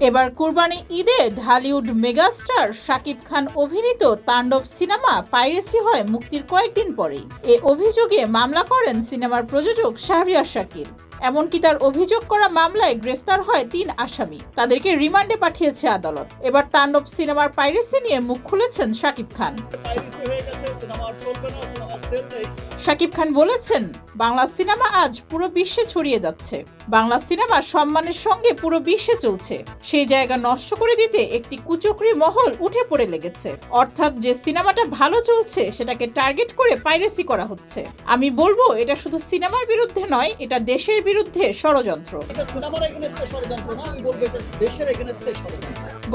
এবার কুরবানি ঈদে ঢালিউড মেগাস্টার শাকিব খান অভিনীত তাণ্ডব সিনেমা পাইরেসি হয় মুক্তির কয়েকদিন পরেই। এ অভিযোগে মামলা করেন সিনেমার প্রযোজক শাহরিয়ার শাকিল। এমনকি তার অভিযোগ করা মামলায় গ্রেফতার হয় ৩ আসামি। তাদেরকে রিমান্ডে পাঠিয়েছে আদালত। এবার তাণ্ডব সিনেমার পাইরেসি নিয়ে মুখ খুলেছেন শাকিব খান। শাকিব খান বলেছেন, বাংলা সিনেমা আজ পুরো বিশ্বে ছড়িয়ে যাচ্ছে। বাংলা সিনেমা সম্মানের সঙ্গে পুরো বিশ্বে চলছে। সেই জায়গা নষ্ট করে দিতে একটি কুচক্রী মহল উঠে পড়ে লেগেছে। অর্থাৎ যে সিনেমাটা ভালো চলছে সেটাকে টার্গেট করে পাইরেসি করা হচ্ছে। আমি বলবো এটা শুধু সিনেমার বিরুদ্ধে নয়, এটা দেশের বিরুদ্ধে ষড়যন্ত্র।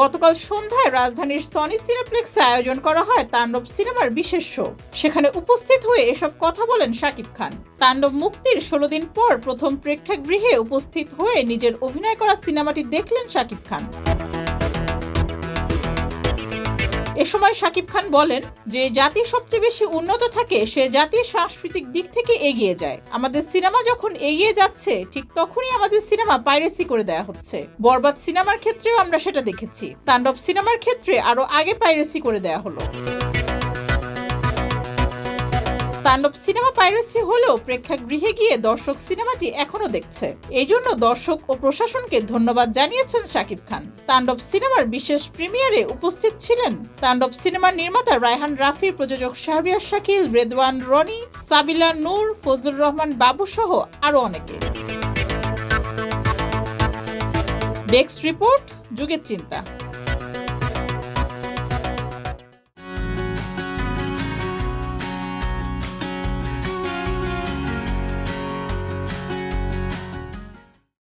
গতকাল সন্ধ্যায় রাজধানীর সনি সিনেপ্লেক্সে আয়োজন করা হয় তাণ্ডব সিনেমার বিশেষ শো। সেখানে উপস্থিত হয়ে এসব কথা বলেন শাকিব খান। তাণ্ডব মুক্তির 16 দিন পর প্রথম প্রেক্ষাগৃহে উপস্থিত হয়ে নিজের অভিনয় করা সিনেমাটি দেখলেন শাকিব খান। এ সময় শাকিব খান বলেন, যে জাতি সবচেয়ে বেশি উন্নত থাকে সে জাতি সাংস্কৃতিক দিক থেকে এগিয়ে যায়। আমাদের সিনেমা যখন এগিয়ে যাচ্ছে ঠিক তখনই আমাদের সিনেমা পাইরেসি করে দেয়া হচ্ছে। বরবাদ সিনেমার ক্ষেত্রেও আমরা সেটা দেখেছি। তাণ্ডব সিনেমার ক্ষেত্রে আরো আগে পাইরেসি করে দেয়া হলো। তাণ্ডব সিনেমা পাইরেসি হলেও প্রেক্ষাগৃহে গিয়ে দর্শক সিনেমাটি এখনো দেখছে। এই জন্য দর্শক ও প্রশাসনকে ধন্যবাদ জানিয়েছেন শাকিব খান। তাণ্ডব সিনেমার বিশেষ প্রিমিয়ারে উপস্থিত ছিলেন তাণ্ডব সিনেমার নির্মাতা রায়হান রাফি, প্রযোজক শাহরিয়ার শাকিল, রেদওয়ান রনি, সাবিলা নূর, ফজলুর রহমান বাবু সহ আরো অনেকে। ডেস্ক রিপোর্ট, যুগের চিন্তা।